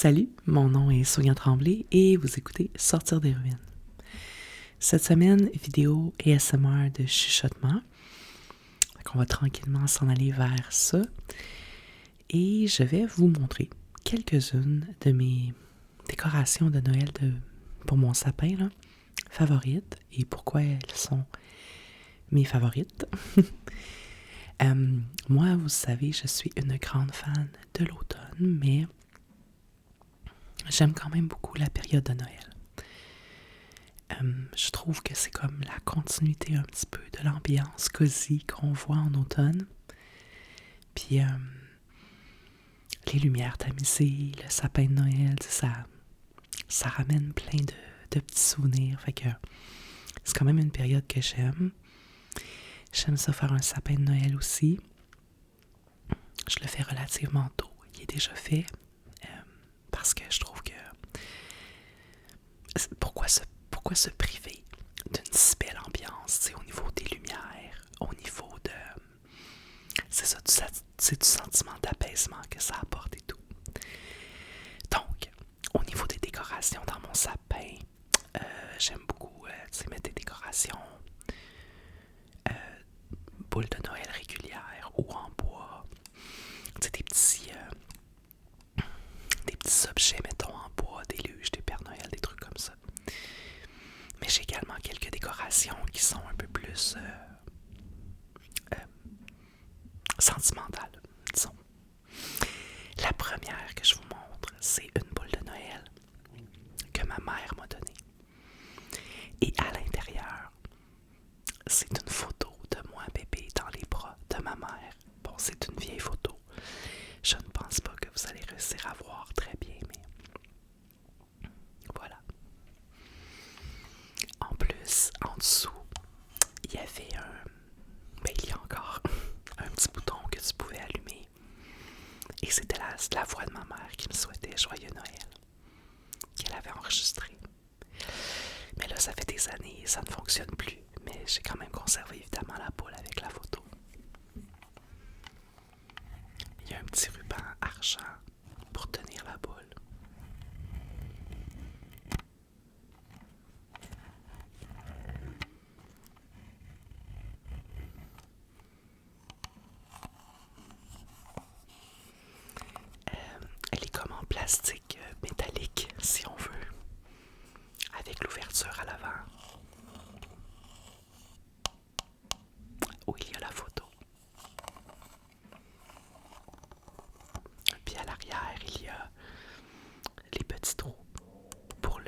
Salut, mon nom est Sonia Tremblay et vous écoutez Sortir des ruines. Cette semaine, vidéo ASMR de chuchotement. On va tranquillement s'en aller vers ça. Et je vais vous montrer quelques-unes de mes décorations de Noël pour mon sapin là, favorites et pourquoi elles sont mes favorites. Moi, vous savez, je suis une grande fan de l'automne, mais j'aime quand même beaucoup la période de Noël. Je trouve que c'est comme la continuité un petit peu de l'ambiance cosy qu'on voit en automne. Puis les lumières tamisées, le sapin de Noël, ça ramène plein de petits souvenirs. Fait que c'est quand même une période que j'aime. J'aime ça faire un sapin de Noël aussi. Je le fais relativement tôt. Il est déjà fait. Parce que je trouve que pourquoi se priver d'une si belle ambiance, au niveau des lumières, au niveau de... C'est ça, c'est du sentiment d'apaisement que ça apporte et tout. Donc, au niveau des décorations dans mon sapin, j'aime beaucoup, mettre des décorations boules de Noël régulières ou en bois. Des petits objets, mettons, en bois, des luges, des Pères Noël, des trucs comme ça. Mais j'ai également quelques décorations qui sont un peu plus sentimentales, disons. La première que je vous montre, c'est une boule de Noël que ma mère m'a donnée. Et à l'intérieur, c'est une photo de moi bébé dans les bras de ma mère. Bon, c'est une vieille photo. Je ne pense pas que vous allez réussir à voir très bien, mais voilà. En plus, en dessous, il y avait il y a encore un petit bouton que tu pouvais allumer. Et c'était la voix de ma mère qui me souhaitait joyeux Noël, qu'elle avait enregistré. Mais là, ça fait des années et ça ne fonctionne plus. Mais j'ai quand même conservé évidemment la boule avec la photo. Il y a un petit ruban argent pour tenir la boule. Elle est comme en plastique métallique, si on veut, avec l'ouverture à l'avant, où il y a la photo. Puis à l'arrière, il y a les petits trous pour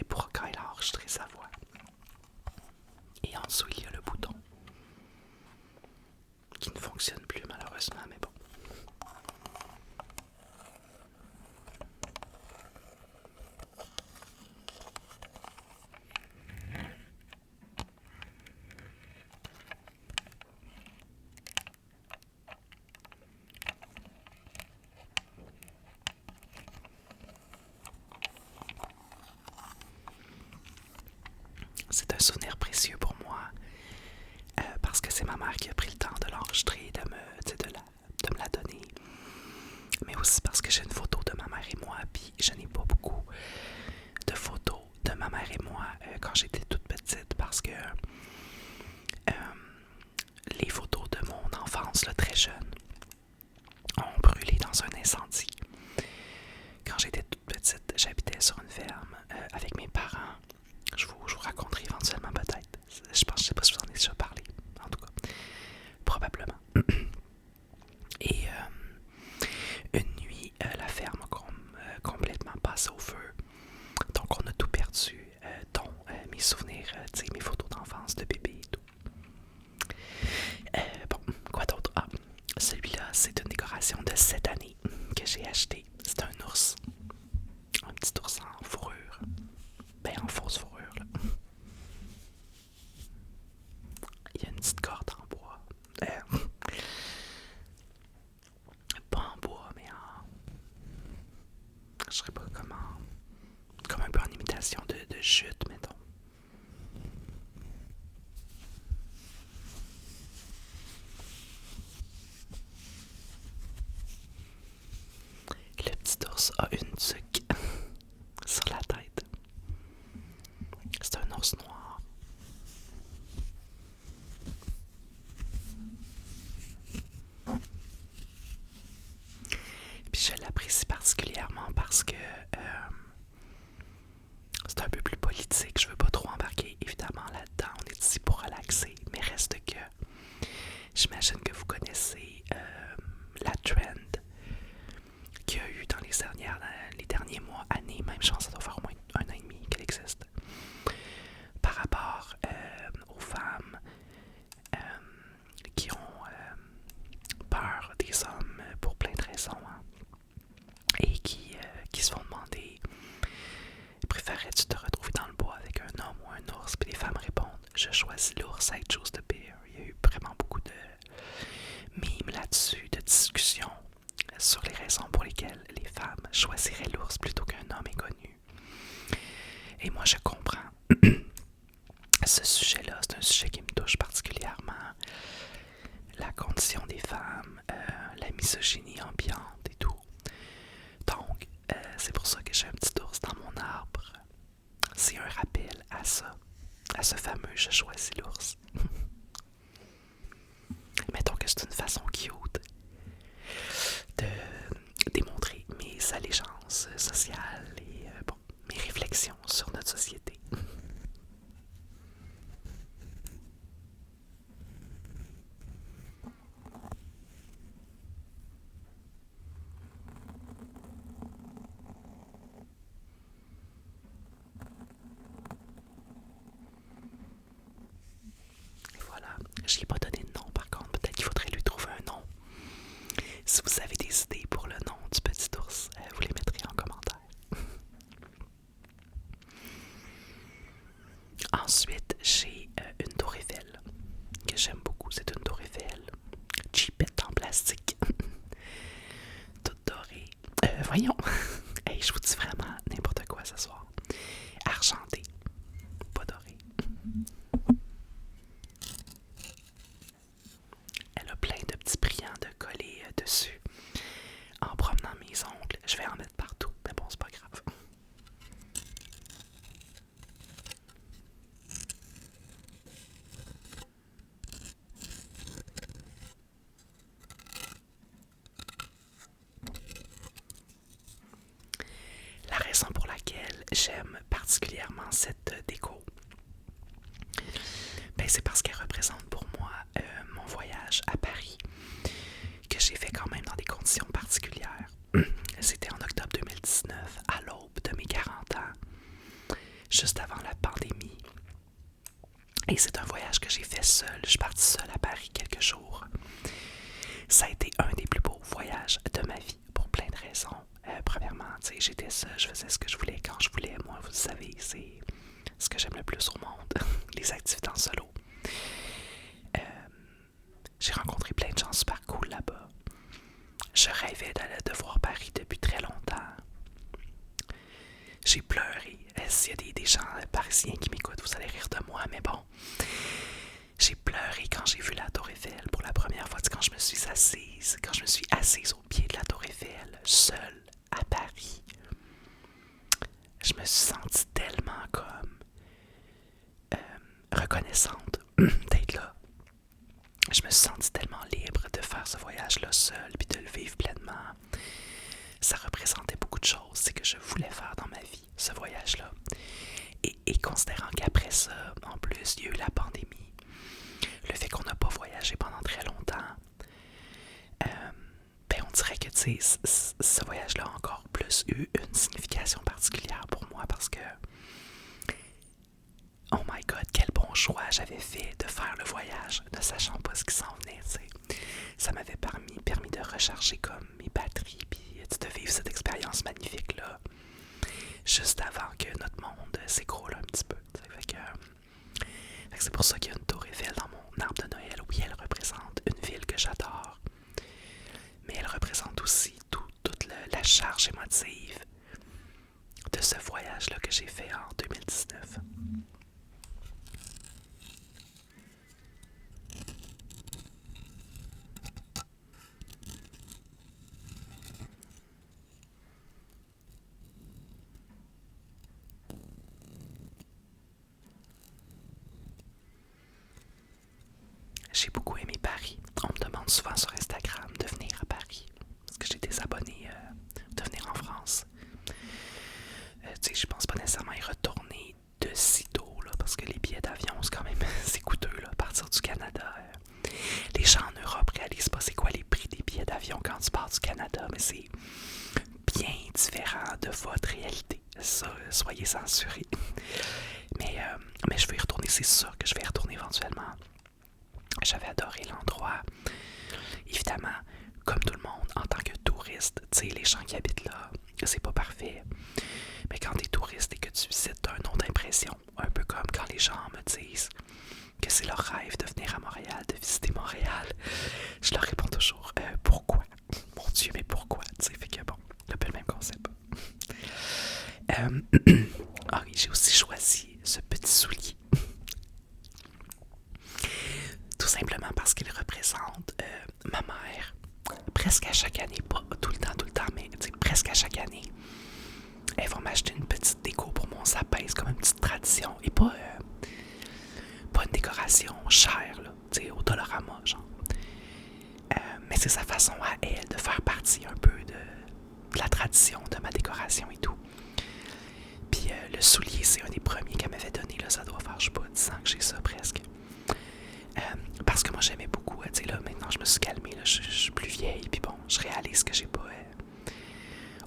pour quand elle a enregistré sa voix. Et en dessous, il y a le bouton qui ne fonctionne plus malheureusement, mais bon. C'est un souvenir précieux pour moi parce que c'est ma mère qui a pris le temps de l'enregistrer, de me la donner. Mais aussi parce que j'ai une photo de ma mère et moi, puis je n'ai pas beaucoup de photos de ma mère et moi quand j'étais toute petite parce que les photos de mon enfance, là, très jeune, ont brûlé dans un incendie. Quand j'étais toute petite, j'habitais sur une ferme avec mes parents. Je vous raconterai éventuellement peut-être. Je sais pas si je vous en ai déjà parlé. En tout cas, probablement. Et une nuit, la ferme a complètement passé au feu. Donc on a tout perdu, dont mes souvenirs, mes photos d'enfance de bébé et tout. Bon, quoi d'autre? Ah, celui-là, c'est une décoration de cette année que j'ai acheté. C'est un ours. Un petit ours en fourrure. En fausse fourrure, là. Il y a une petite corde en bois. Pas en bois, mais je sais pas comment. Comme un peu en imitation de jute, mettons. Le petit ours a une tuque sur la tête. C'est un ours noir. Puis je l'apprécie particulièrement parce que c'est un peu plus politique. Je veux pas trop embarquer évidemment là-dedans. On est ici pour relaxer. Mais reste que j'imagine que vous connaissez la trend qu'il y a eu dans les derniers mois, années, même je pense que ça doit faire au moins un an et demi qu'elle existe, par rapport aux femmes qui ont peur des hommes pour plein de raisons, hein, et qui se font demander: préférerais-tu te retrouver dans le bois avec un homme ou un ours? Puis les femmes répondent: je choisis l'ours, I choose the bear. Il y a eu vraiment beaucoup de mimes là-dessus, de discussions sur les raisons pour lesquelles les femmes choisiraient l'ours plutôt qu'un homme inconnu. Et moi, je comprends ce sujet-là. C'est un sujet qui me touche particulièrement. La condition des femmes, la misogynie ambiante et tout. Donc, c'est pour ça que j'ai un petit ours dans mon arbre. C'est un rappel à ça, à ce fameux je choisis l'ours. Mettons que c'est une façon cute de démontrer mes allégeances sociales et mes réflexions sur notre société. Et voilà, je n'ai pas donné de nom par contre, peut-être qu'il faudrait lui trouver un nom. Si vous avez des idées pour le nom du petit ours, vous les mettrez en commentaire. Ensuite, j'ai une tour Eiffel que j'aime beaucoup. C'est une tour Eiffel cheapette en plastique, toute dorée. Voyons, hey, je vous dis vraiment n'importe quoi ce soir. Argentée, pas dorée. Elle a plein de petits brillants de coller dessus. En promenant mes ongles, je vais en mettre partout, mais bon, c'est pas grave. La raison pour laquelle j'aime particulièrement cette déco, c'est parce qu'elle représente pour moi mon voyage à Paris, que j'ai fait quand même dans des conditions particulières. C'était en octobre 2019, à l'aube de mes 40 ans, juste avant la pandémie. Et c'est un voyage que j'ai fait seul. Je suis partie seule à Paris quelques jours. Ça a été un des plus beaux voyages de ma vie, pour plein de raisons. Premièrement, j'étais seule, je faisais ce que je voulais quand je voulais. Moi, vous le savez, c'est ce que j'aime le plus au monde, les activités en solo. J'ai rencontré plein de gens super cool là-bas. Je rêvais de voir Paris depuis très longtemps. J'ai pleuré. S'il y a des gens parisiens qui m'écoutent, vous allez rire de moi, mais bon. J'ai pleuré quand j'ai vu la Tour Eiffel pour la première fois. Quand je me suis assise au pied de la Tour Eiffel, seule, à Paris. Je me suis sentie tellement comme reconnaissante d'être là. Je me suis sentie tellement libre de faire ce voyage-là seul puis de le vivre pleinement. Ça représentait beaucoup de choses, c'est que je voulais faire dans ma vie, ce voyage-là. Et considérant qu'après ça, en plus, il y a eu la pandémie, le fait qu'on n'a pas voyagé pendant très longtemps, on dirait que ce voyage-là a encore plus eu une signification particulière pour moi parce que, oh my god, quel bon choix j'avais fait de faire le voyage, ne sachant pas ce qui s'en venait, t'sais. Ça m'avait permis de recharger comme mes batteries, puis de vivre cette expérience magnifique-là, juste avant que notre monde s'écroule un petit peu. Fait que c'est pour ça qu'il y a une tour Eiffel dans mon arbre de Noël. Oui, elle représente une ville que j'adore, mais elle représente aussi toute la charge émotive de ce voyage-là que j'ai fait en 2019. j'ai beaucoup aimé Paris. On me demande souvent sur Instagram de venir à Paris. Parce que j'ai des abonnés de venir en France. Tu sais, je pense pas nécessairement y retourner de sitôt, là, parce que les billets d'avion, c'est quand même c'est coûteux, là, à partir du Canada. Les gens en Europe réalisent pas c'est quoi les prix des billets d'avion quand tu pars du Canada, mais c'est bien différent de votre réalité. Ça, soyez censurés. Mais je vais y retourner, c'est sûr que je vais y retourner éventuellement. J'avais adoré l'endroit. Évidemment, comme tout le monde, en tant que touriste, tu sais, les gens qui habitent là, c'est pas parfait. Mais quand t'es touriste et que tu visites, t'as une autre impression. Un peu comme quand les gens me disent que c'est leur rêve de venir à Montréal, de visiter Montréal. Je leur réponds toujours, pourquoi? Mon Dieu, mais pourquoi? Tu sais, fait que bon, un peu le même concept. Ah oui, j'ai aussi choisi ce petit soulier. Tout simplement parce qu'il représente ma mère. Presque à chaque année, pas tout le temps, mais presque à chaque année, elle va m'acheter une petite déco pour mon sapin. C'est comme une petite tradition. Et pas une décoration chère, là, au Dollarama, genre. Mais c'est sa façon à elle de faire partie un peu de la tradition de ma décoration et tout. Puis le soulier, c'est un des premiers qu'elle m'avait donné. Là, ça doit faire, je sais pas, 10 ans que j'ai ça presque. Parce que moi, j'aimais beaucoup. Tu sais, là, maintenant, je me suis calmée. Là, je suis plus vieille. Puis bon, je réalise que j'ai pas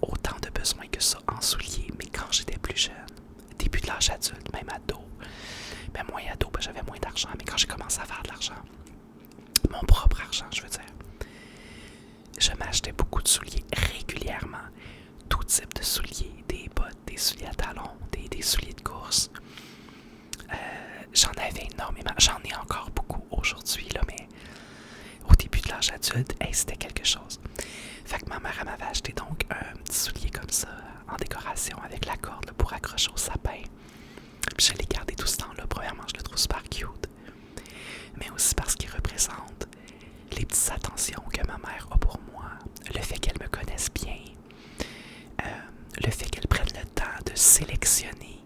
autant de besoin que ça en souliers. Mais quand j'étais plus jeune, début de l'âge adulte, même ado, ben moins ado, ben j'avais moins d'argent. Mais quand j'ai commencé à faire de l'argent, mon propre argent, je veux dire, je m'achetais beaucoup de souliers régulièrement. Tout type de souliers, des bottes, des souliers à talons, des souliers de course. J'en avais énormément. J'en ai encore beaucoup aujourd'hui, là, mais au début de l'âge adulte, c'était quelque chose. Fait que ma mère m'avait acheté donc un petit soulier comme ça, en décoration, avec la corde là, pour accrocher au sapin. Puis je l'ai gardé tout ce temps-là. Premièrement, je le trouve super cute. Mais aussi parce qu'il représente les petites attentions que ma mère a pour moi. Le fait qu'elle me connaisse bien. Le fait qu'elle prenne le temps de sélectionner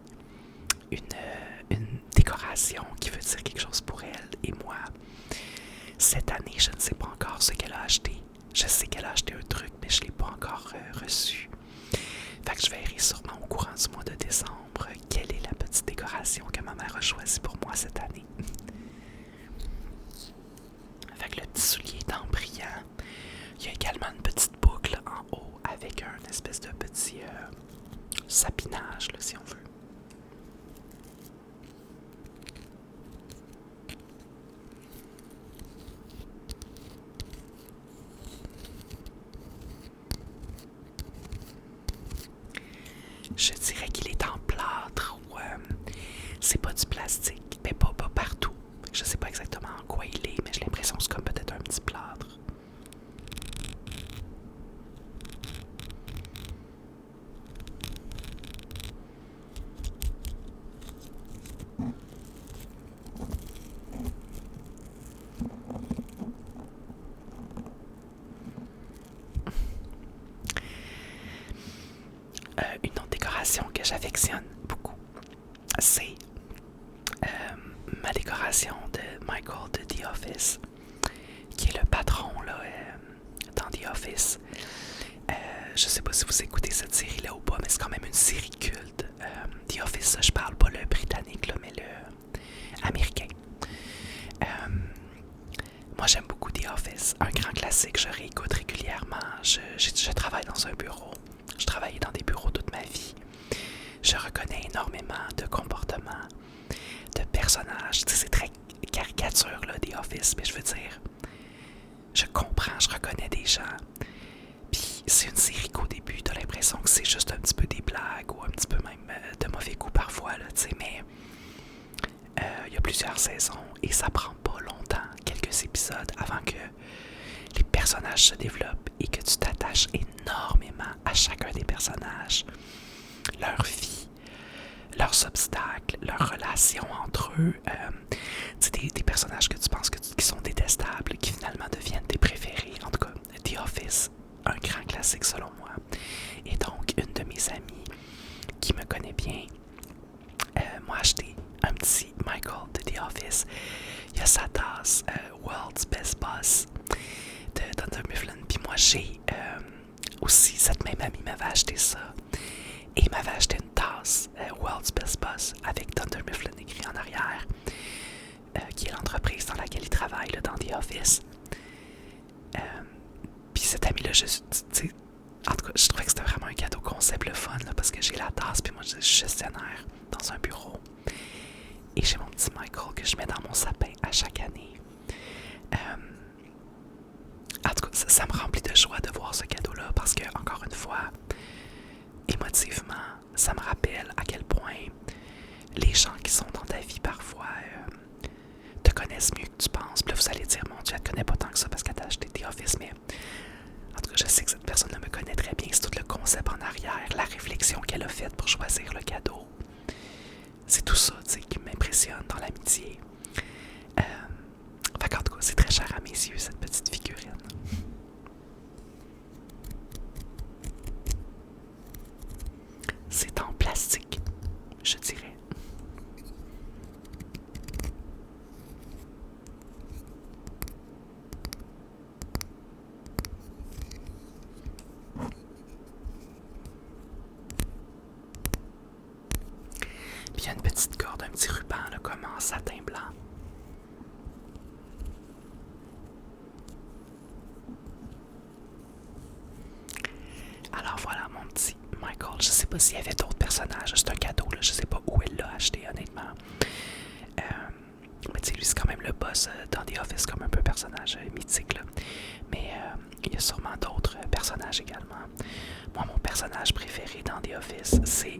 une décoration qui veut dire quelque chose pour elle et moi. Cette année, je ne sais pas encore ce qu'elle a acheté. Je sais qu'elle a acheté un truc, mais je ne l'ai pas encore reçu. Fait que je verrai sûrement au courant du mois de décembre quelle est la petite décoration que ma mère a choisie pour moi cette année. Fait que le petit soulier est en brillant. Il y a également une petite boucle en haut avec un espèce de petit sapinage, là, si on veut. Je dirais qu'il est en plâtre ou c'est pas du plastique, mais pas partout. Je sais pas exactement en quoi il est, mais j'ai l'impression que c'est comme peut-être un petit plâtre. Une autre décoration que j'affectionne beaucoup, c'est ma décoration de Michael de The Office, qui est le patron là, dans The Office. Je sais pas si vous écoutez cette série-là ou pas, mais c'est quand même une série culte. The Office, je parle pas le britannique, là, mais le américain. Moi, j'aime beaucoup The Office, un grand classique, je réécoute régulièrement. Je travaille dans un bureau. Je travaillais dans des bureaux toute ma vie. Je reconnais énormément de comportements, de personnages. Tu sais, c'est très caricature, là, The Office, mais je veux dire, je comprends, je reconnais des gens. Puis c'est une série qu'au début, t'as l'impression que c'est juste un petit peu des blagues ou un petit peu même de mauvais goût parfois, là, tu sais, mais il y a plusieurs saisons et ça prend pas longtemps, quelques épisodes, avant que les personnages se développent et que tu t'attaches énormément à chacun des personnages, leur vie, leurs obstacles, leurs relations entre eux, des personnages que tu penses qui sont détestables, qui finalement deviennent tes préférés. En tout cas, The Office, un grand classique selon moi. Et donc, une de mes amies qui me connaît bien m'a acheté un un petit Michael de The Office. Il y a sa tasse World's Best Boss de Dunder Mifflin. Puis moi, j'ai aussi, cette même amie m'avait acheté ça. Et il m'avait acheté une tasse World's Best Boss avec Dunder Mifflin écrit en arrière, qui est l'entreprise dans laquelle il travaille, là, dans The Office. Puis cet ami-là, en tout cas, je trouvais que c'était vraiment un cadeau concept, le fun, là, parce que j'ai la tasse, puis moi, je suis gestionnaire dans un bureau. Et j'ai mon petit Michael que je mets dans mon sapin à chaque année. En tout cas, ça me remplit de joie de voir ce cadeau-là, parce que, encore une fois, émotivement, ça me rappelle à quel point les gens qui sont dans ta vie, parfois, te connaissent mieux que tu penses. Puis là, vous allez dire, mon Dieu, elle te connaît pas tant que ça parce qu'elle t'a acheté The Office, mais en tout cas, je sais que cette personne-là me connaît très bien. C'est tout le concept en arrière, la réflexion qu'elle a faite pour choisir le cadeau. C'est tout ça, tu sais, qui m'impressionne dans l'amitié. Fait qu'en tout cas, c'est très cher à mes yeux, cette petite figurine. C'est en plastique, je dirais. Puis il y a une petite corde, un petit ruban là, comme en satin blanc. Alors voilà mon petit Michael. Je sais pas s'il y avait d'autres personnages. C'est un cadeau, là. Je sais pas où elle l'a acheté, honnêtement. Mais tu sais, lui, c'est quand même le boss dans The Office, comme un peu personnage mythique, là. Mais il y a sûrement d'autres personnages également. Moi, mon personnage préféré dans The Office, c'est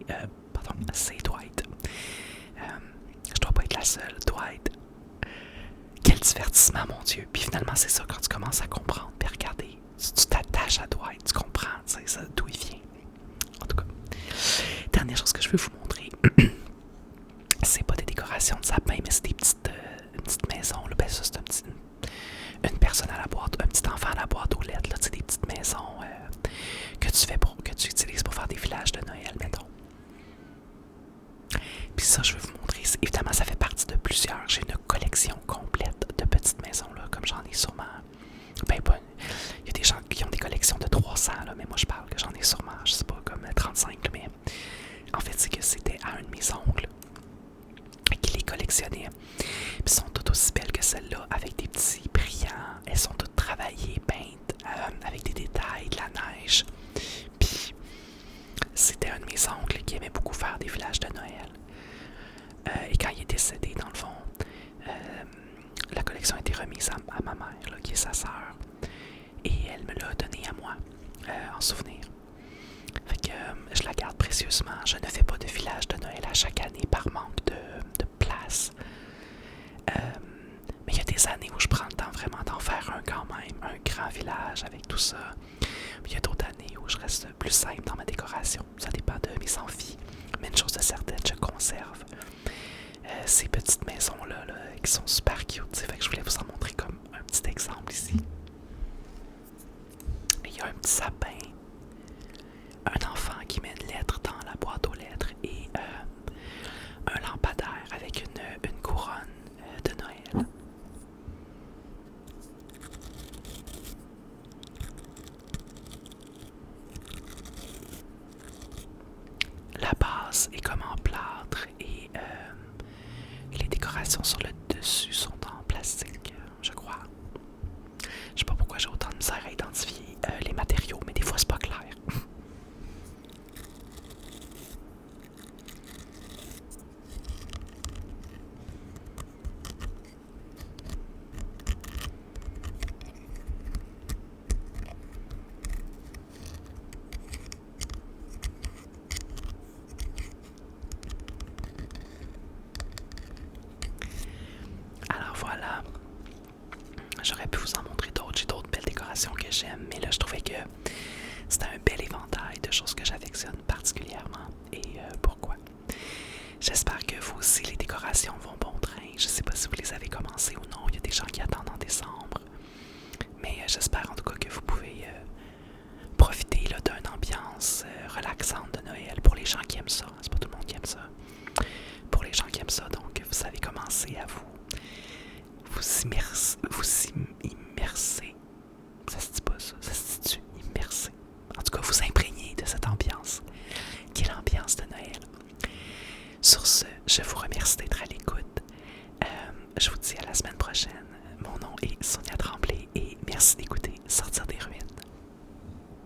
Dwight. Je dois pas être la seule. Dwight. Quel divertissement, mon Dieu. Puis finalement, c'est ça, quand tu commences à comprendre, puis regarder, tu t'attaches à Dwight, tu comprends, tu sais, d'où il vient. En tout cas, dernière chose que je veux vous montrer, c'est pas des décorations de sapin, mais c'est une petite maison. Là. Ben ça, c'est une personne à la boîte, un petit enfant à la boîte aux lettres. Là, des petites maisons que tu utilises pour faire des villages de Noël, mettons. Puis ça, je vais vous montrer. Évidemment, ça fait partie de plusieurs. J'ai une collection complète de petites maisons, là, comme j'en ai sûrement. Ben, pas. Il y a des gens qui ont des collections de 300, là, mais moi, je parle que j'en ai sûrement, je sais pas, comme 35, là, mais en fait, c'est que c'était à un de mes oncles qui les collectionnait. Puis sont toutes aussi belles que celles-là, avec des petits brillants. Elles sont toutes travaillées, peintes, avec des détails, de la neige. Puis c'était un de mes oncles qui aimait beaucoup faire des villages de Noël. Et quand il est décédé, dans le fond, la collection a été remise à ma mère, là, qui est sa sœur. Et elle me l'a donnée à moi, en souvenir. Fait que je la garde précieusement. Je ne fais pas de village de Noël à chaque année par manque de place. Mais il y a des années où je prends le temps vraiment d'en faire un quand même, un grand village avec tout ça. Puis il y a d'autres années où je reste plus simple dans ma décoration. Ça dépend de mes envies. Mais une chose de certaine, je conserve ces petites maisons-là là, qui sont super cute. Fait que je voulais vous en montrer comme un petit exemple ici. Il y a un petit sapin, un enfant qui met une lettre dans la boîte aux lettres et un lampadaire avec une couronne de Noël. La base est comme en plâtre et les décorations sur le dessus sont en plastique, je crois. Je sais pas pourquoi j'ai autant de misère à identifier les matériaux, mais des fois c'est pas clair. Alors voilà, j'aurais pu vous en montrer d'autres, j'ai d'autres belles décorations que j'aime, mais là je trouvais que c'était un bel éventail de choses que j'affectionne particulièrement et pourquoi. J'espère que vous aussi les décorations vont bon train, je sais pas si vous les avez commencées ou non, il y a des gens qui attendent en décembre, mais j'espère en tout cas que vous pouvez profiter d'une ambiance relaxante de Noël pour les gens qui aiment ça, c'est pas tout le monde qui aime ça. Pour les gens qui aiment ça, donc et à immerser. Ça se dit pas ça, ça se dit-tu? Immerser. En tout cas, vous imprégner de cette ambiance, qui est l'ambiance de Noël. Sur ce, je vous remercie d'être à l'écoute. Je vous dis à la semaine prochaine. Mon nom est Sonia Tremblay et merci d'écouter.